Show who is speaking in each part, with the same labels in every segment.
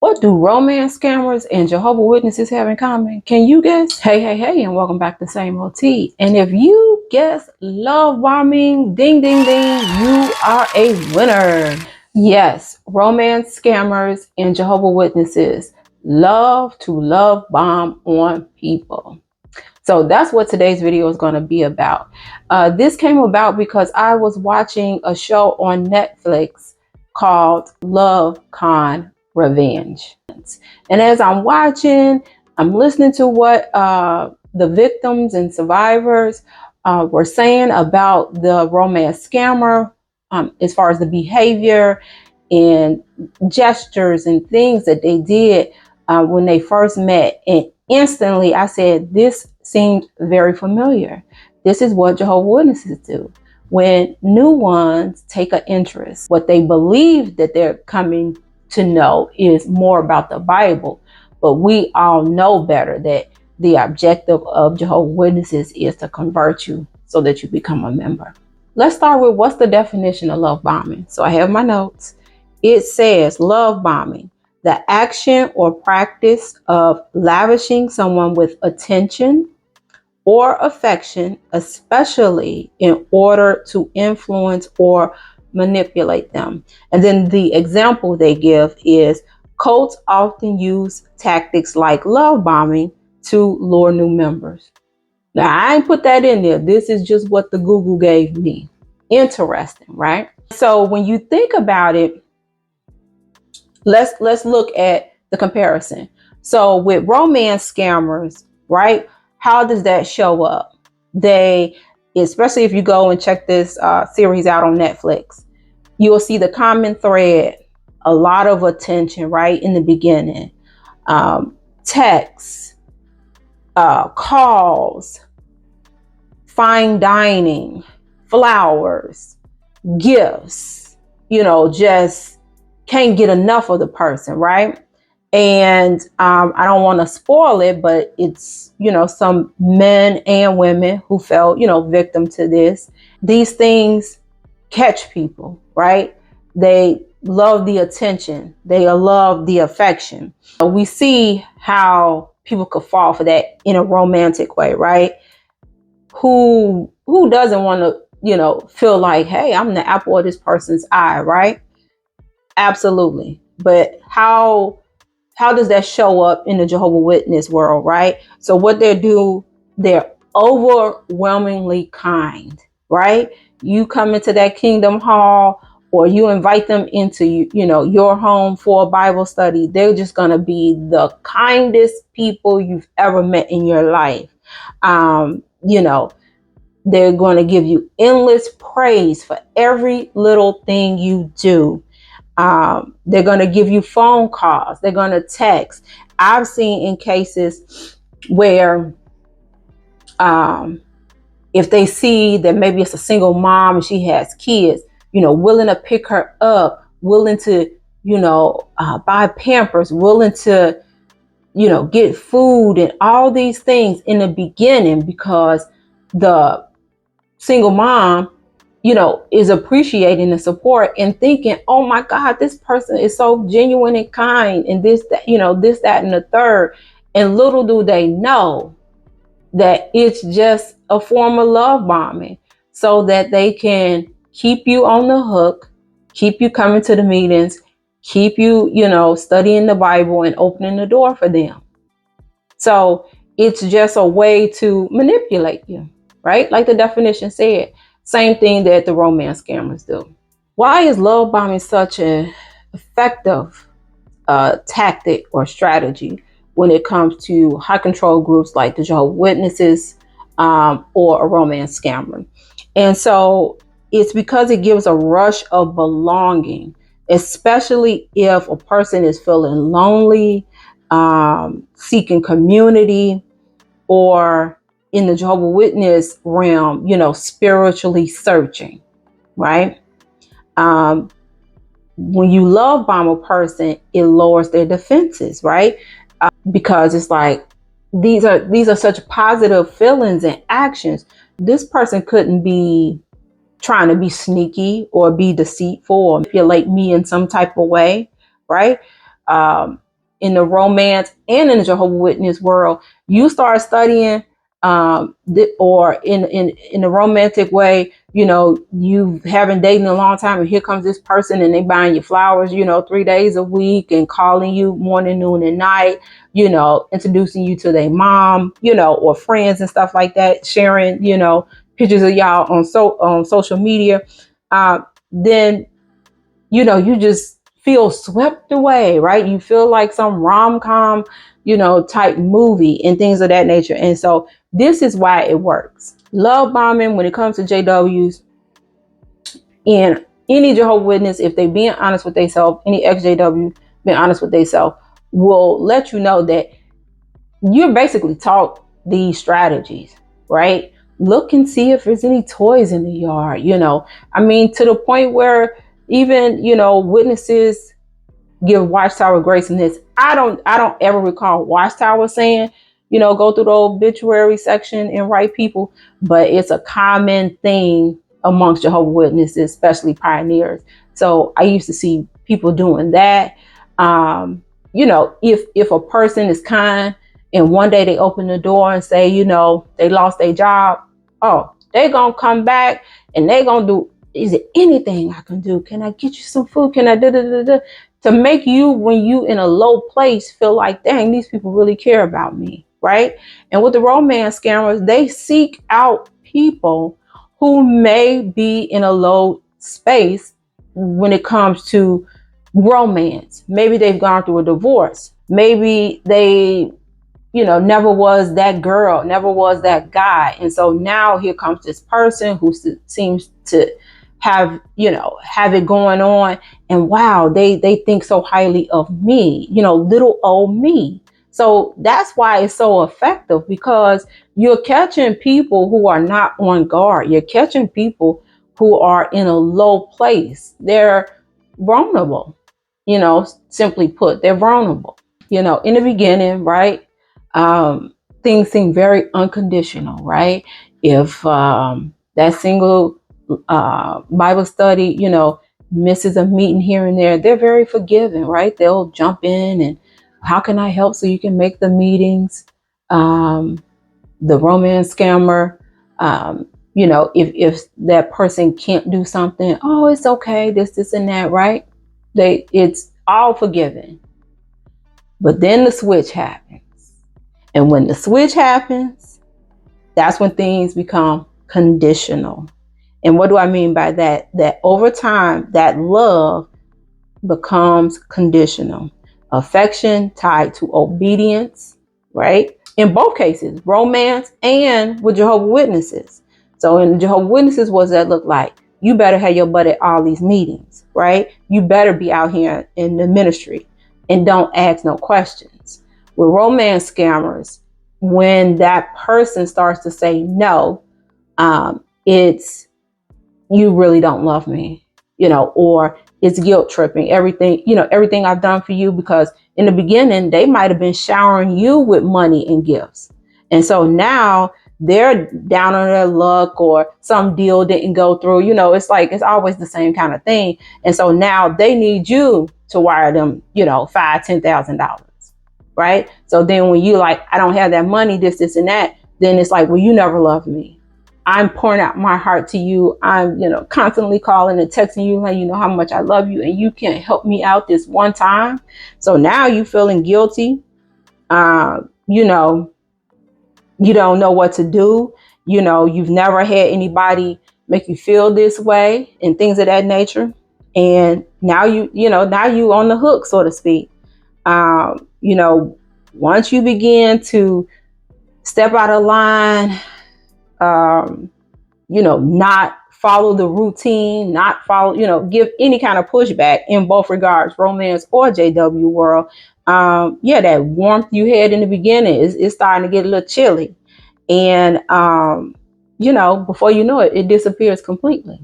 Speaker 1: What do romance scammers and Jehovah Witnesses have in common? Can you guess? Hey, and welcome back to Same OT. And if you guess love bombing, ding, ding, ding, you are a winner. Yes, romance scammers and Jehovah Witnesses love to love bomb on people. So that's what today's video is going to be about. This came about because I was watching a show on Netflix called Love Con Revenge. And as I'm watching, I'm listening to what the victims and survivors were saying about the romance scammer, as far as the behavior and gestures and things that they did when they first met. And instantly I said, this seemed very familiar. This is what Jehovah's Witnesses do. When new ones take an interest, what they believe that they're coming to know is more about the Bible. But we all know better that the objective of Jehovah's Witnesses is to convert you so that you become a member. Let's start with what's the definition of love bombing. So I have my notes. It says love bombing, the action or practice of lavishing someone with attention or affection, especially in order to influence or manipulate them. And then the example they give is cults often use tactics like love bombing to lure new members. Now, I ain't put that in there. This is just what the Google gave me. Interesting, right? So when you think about it, let's look at the comparison. So with romance scammers, right? How does that show up? They, especially if you go and check this series out on Netflix, you'll see the common thread, a lot of attention right in the beginning, texts, calls, fine dining, flowers, gifts, just can't get enough of the person, right? And I don't want to spoil it, but it's, some men and women who fell, victim to this. These things catch people, right? They love the attention. They love the affection. We see how people could fall for that in a romantic way, right? Who doesn't want to, feel like, hey, I'm the apple of this person's eye, right? Absolutely. But how does that show up in the Jehovah's Witness world, right? So what they do, they're overwhelmingly kind, right? You come into that kingdom hall or you invite them into, your home for a Bible study. They're just going to be the kindest people you've ever met in your life. They're going to give you endless praise for every little thing you do. They're going to give you phone calls. They're going to text. I've seen in cases where if they see that maybe it's a single mom and she has kids, willing to pick her up, willing to, buy Pampers, willing to, get food and all these things in the beginning because the single mom is appreciating the support and thinking, oh my God, this person is so genuine and kind and this, that, this, that, and the third. And little do they know that it's just a form of love bombing so that they can keep you on the hook, keep you coming to the meetings, keep you, studying the Bible and opening the door for them. So it's just a way to manipulate you, right? Like the definition said. Same thing that the romance scammers do. Why is love bombing such an effective tactic or strategy when it comes to high control groups like the Jehovah's Witnesses or a romance scammer? And so it's because it gives a rush of belonging, especially if a person is feeling lonely, seeking community, or in the Jehovah's Witness realm, spiritually searching, right? When you love bomb a person, it lowers their defenses, right? Because it's like, these are such positive feelings and actions. This person couldn't be trying to be sneaky or be deceitful or manipulate me in some type of way, right? in the romance and in the Jehovah Witness world, you start studying or in a romantic way, you haven't dated in a long time, and here comes this person and they buying you flowers, 3 days a week and calling you morning, noon, and night, introducing you to their mom, or friends and stuff like that, sharing, pictures of y'all on social media. Then you just feel swept away, right? You feel like some rom-com, type movie and things of that nature. And so this is why it works. Love bombing, when it comes to JWs and any Jehovah's Witness, if they being honest with themselves, any ex-JW being honest with themselves, will let you know that you're basically taught these strategies, right? Look and see if there's any toys in the yard, to the point where even, witnesses give Watchtower grace in this. I don't ever recall Watchtower saying, go through the obituary section and write people, but it's a common thing amongst Jehovah's Witnesses, especially pioneers. So I used to see people doing that. If a person is kind and one day they open the door and say, they lost their job, they're going to come back and they're going to do, is it anything I can do? Can I get you some food? Can I do? To make you, when you in a low place, feel like, dang, these people really care about me, right? And with the romance scammers, they seek out people who may be in a low space when it comes to romance. Maybe they've gone through a divorce. Maybe they, never was that girl, never was that guy. And so now here comes this person who seems to have it going on, and wow, they think so highly of me, little old me. So that's why it's so effective, because you're catching people who are not on guard. You're catching people who are in a low place. They're vulnerable, simply put, they're vulnerable. In the beginning, right? Things seem very unconditional, right? If that single Bible study, misses a meeting here and there, they're very forgiving, right? They'll jump in and, how can I help so you can make the meetings? The romance scammer, if that person can't do something, oh, it's okay, this and that, right? It's all forgiving. But then the switch happens. And when the switch happens, that's when things become conditional. And what do I mean by that? That over time, that love becomes conditional. Affection tied to obedience, right? In both cases, romance and with Jehovah's Witnesses. So in Jehovah's Witnesses, what does that look like? You better have your butt at all these meetings, right? You better be out here in the ministry and don't ask no questions. With romance scammers, when that person starts to say no, it's, you really don't love me, or it's guilt tripping. Everything I've done for you, because in the beginning, they might have been showering you with money and gifts. And so now they're down on their luck, or some deal didn't go through, it's like, it's always the same kind of thing. And so now they need you to wire them, $5,000-$10,000, right? So then when you like, I don't have that money, this and that, then it's like, well, you never loved me. I'm pouring out my heart to you. I'm, constantly calling and texting you, letting you know how much I love you, and you can't help me out this one time. So now you feeling guilty. You don't know what to do. You've never had anybody make you feel this way and things of that nature. And now now you on the hook, so to speak. Once you begin to step out of line, not follow the routine, not follow, give any kind of pushback in both regards, romance or JW world. That warmth you had in the beginning is starting to get a little chilly. And, before you know it, it disappears completely.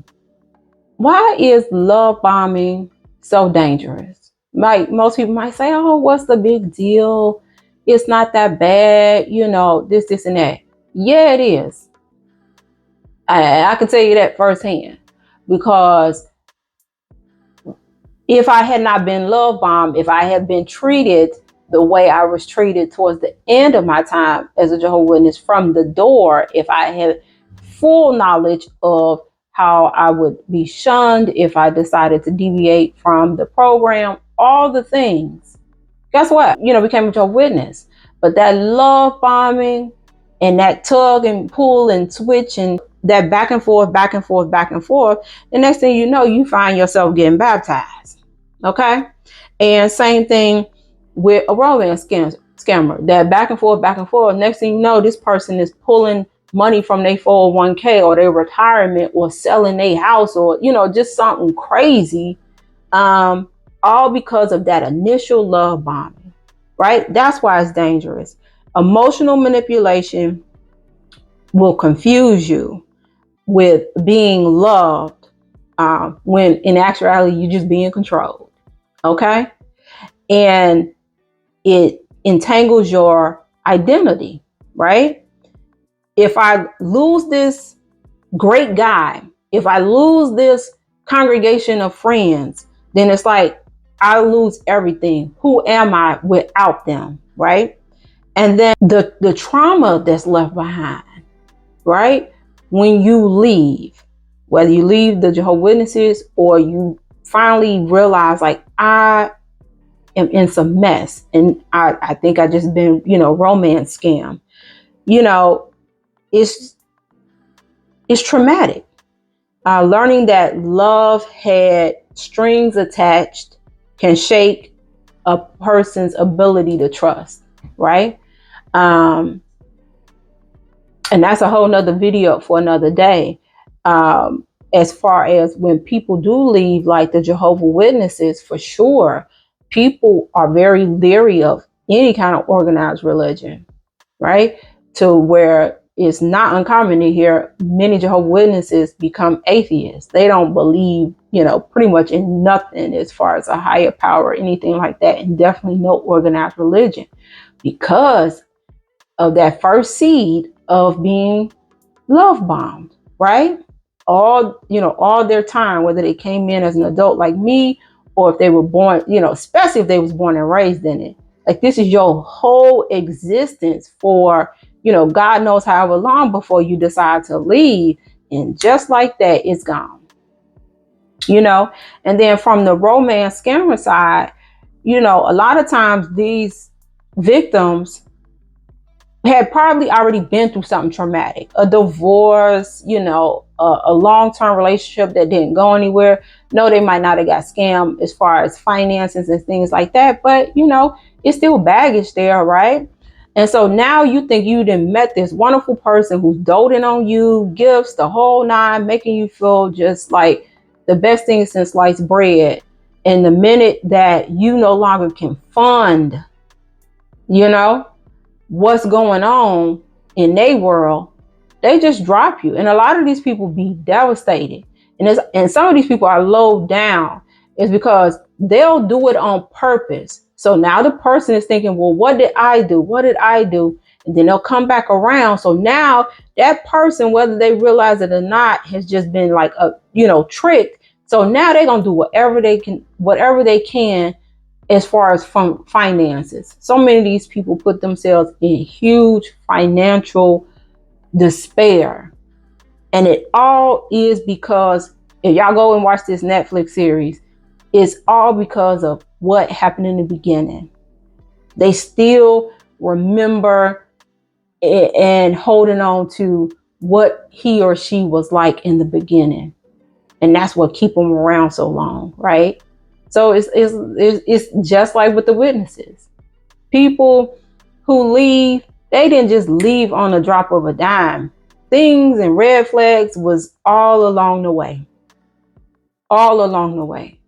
Speaker 1: Why is love bombing so dangerous? Like, most people might say, oh, what's the big deal? It's not that bad, this and that. Yeah, it is. I can tell you that firsthand, because if I had not been love bombed, if I had been treated the way I was treated towards the end of my time as a Jehovah's Witness from the door, if I had full knowledge of how I would be shunned if I decided to deviate from the program, all the things, guess what? Became a Jehovah's Witness. But that love bombing and that tug and pull and switch and that back and forth, back and forth, back and forth, the next thing you know, you find yourself getting baptized. Okay? And same thing with a romance scammer. That back and forth, back and forth. Next thing you know, this person is pulling money from their 401k or their retirement or selling their house or, just something crazy. All because of that initial love bombing, right? That's why it's dangerous. Emotional manipulation will confuse you with being loved when in actuality you're just being controlled. Okay? And it entangles your identity, right? If I lose this great guy, if I lose this congregation of friends, then it's like I lose everything. Who am I without them, right? And then the trauma that's left behind, right? When you leave, whether you leave the Jehovah's Witnesses or you finally realize like I am in some mess and I think I just been, romance scam. It's traumatic. Learning that love had strings attached can shake a person's ability to trust, right? And that's a whole nother video for another day. As far as when people do leave, like the Jehovah's Witnesses, for sure, people are very leery of any kind of organized religion, right? To where it's not uncommon to hear many Jehovah's Witnesses become atheists. They don't believe, pretty much in nothing as far as a higher power or anything like that, and definitely no organized religion because of that first seed of being love bombed, right? All their time, whether they came in as an adult like me or if they were born, especially if they was born and raised in it. Like this is your whole existence for, God knows however long before you decide to leave. And just like that, it's gone. And then from the romance scammer side, a lot of times these victims had probably already been through something traumatic, a divorce, a long-term relationship that didn't go anywhere. No, they might not have got scammed as far as finances and things like that, but it's still baggage there, right? And so now you think you done met this wonderful person who's doting on you, gifts, the whole nine, making you feel just like the best thing since sliced bread. And the minute that you no longer can fund, what's going on in their world, they just drop you. And a lot of these people be devastated. And some of these people are low down. It's because they'll do it on purpose. So now the person is thinking, well, what did I do? What did I do? And then they'll come back around. So now that person, whether they realize it or not, has just been like tricked. So now they're going to do whatever they can as far as from finances. So many of these people put themselves in huge financial despair. And it all is because, if y'all go and watch this Netflix series, it's all because of what happened in the beginning. They still remember and holding on to what he or she was like in the beginning. And that's what keep them around so long, right? So it's just like with the witnesses. People who leave, they didn't just leave on a drop of a dime. Things and red flags was all along the way. All along the way.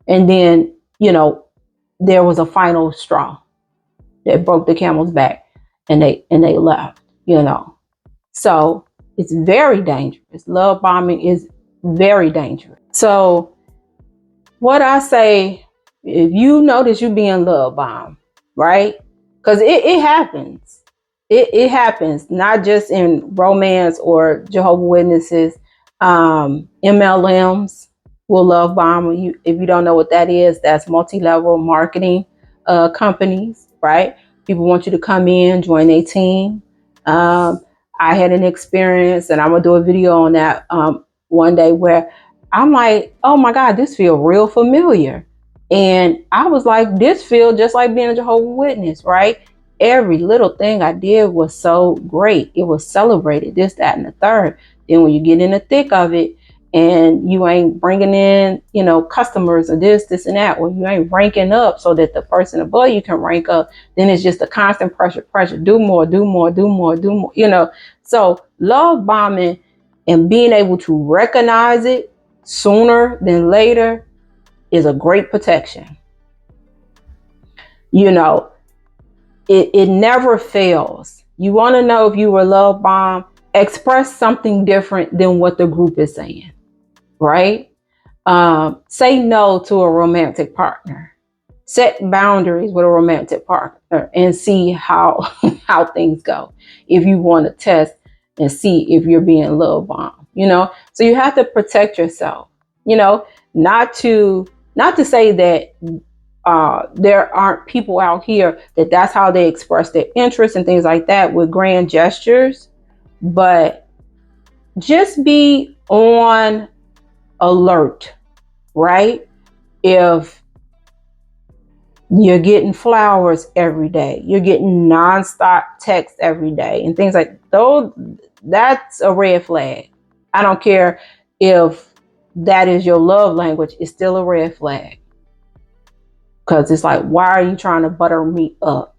Speaker 1: And then, there was a final straw that broke the camel's back and they left, So it's very dangerous. Love bombing is very dangerous. So what I say, if you notice you being love bombed, right? Because it happens. It happens, not just in romance or Jehovah's Witnesses. MLMs will love bomb you. If you don't know what that is, that's multi-level marketing. companies, right? People want you to come in, join a team. I had an experience, and I'm gonna do a video on that one day, where I'm like, oh my God, this feels real familiar. And I was like, this feels just like being a Jehovah's Witness, right? Every little thing I did was so great. It was celebrated, this, that, and the third. Then when you get in the thick of it, and you ain't bringing in, customers or this and that, or you ain't ranking up so that the person above you can rank up, then it's just a constant pressure, do more. So love bombing and being able to recognize it sooner than later is a great protection. It never fails. You want to know if you were love bombed, express something different than what the group is saying, right? Say no to a romantic partner. Set boundaries with a romantic partner and see how how things go. If you want to test and see if you're being love bombed, so you have to protect yourself. Not to say that there aren't people out here that's how they express their interest and things like that with grand gestures, but just be on alert, right? If you're getting flowers every day, you're getting nonstop texts every day and things like those, that's a red flag. I don't care if that is your love language, it's still a red flag. Because it's like, why are you trying to butter me up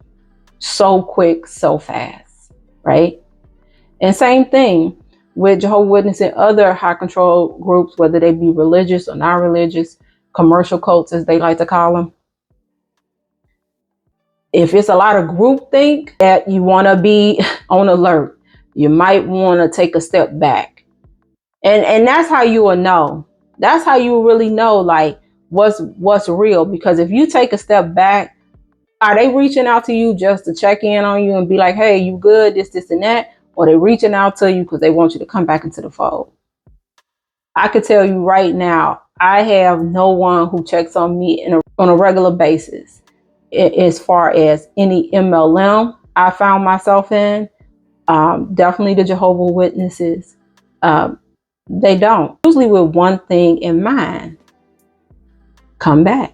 Speaker 1: so quick, so fast, right? And same thing with Jehovah's Witnesses and other high control groups, whether they be religious or non-religious, commercial cults as they like to call them. If it's a lot of groupthink that you want to be on alert, you might want to take a step back. And that's how you will know. That's how you really know, like, what's real. Because if you take a step back, are they reaching out to you just to check in on you and be like, hey, you good, this and that? Or they reaching out to you because they want you to come back into the fold? I could tell you right now, I have no one who checks on me on a regular basis. As far as any MLM I found myself in, definitely the Jehovah's Witnesses, they don't. Usually with one thing in mind: come back,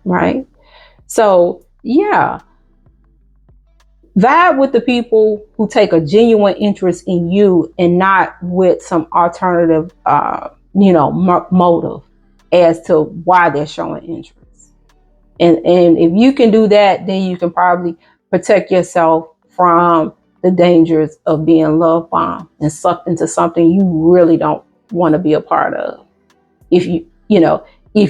Speaker 1: right? So yeah, vibe with the people who take a genuine interest in you and not with some alternative, motive as to why they're showing interest. And if you can do that, then you can probably protect yourself from the dangers of being love bombed and sucked into something you really don't want to be a part of. If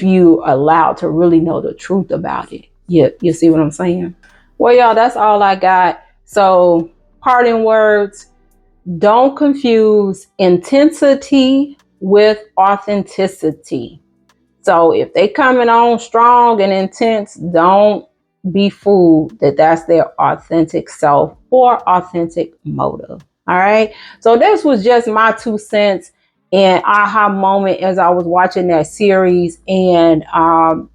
Speaker 1: you allowed to really know the truth about it. You see what I'm saying? Well, y'all, that's all I got. So, parting words: don't confuse intensity with authenticity. So if they coming on strong and intense, don't be fooled that that's their authentic self or authentic motive. All right. So this was just my 2 cents and aha moment as I was watching that series, and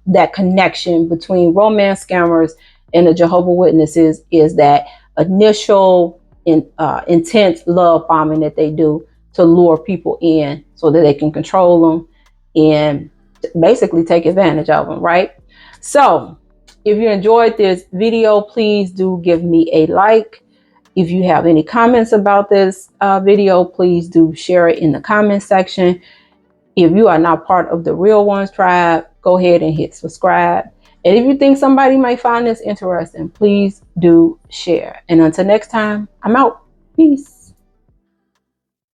Speaker 1: that connection between romance scammers and the Jehovah's Witnesses is that initial intense love bombing that they do to lure people in so that they can control them and basically take advantage of them, right? So if you enjoyed this video, please do give me a like. If you have any comments about this video, please do share it in the comment section. If you are not part of the Real Ones tribe, go ahead and hit subscribe. And if you think somebody might find this interesting, please do share. And until next time, I'm out. Peace.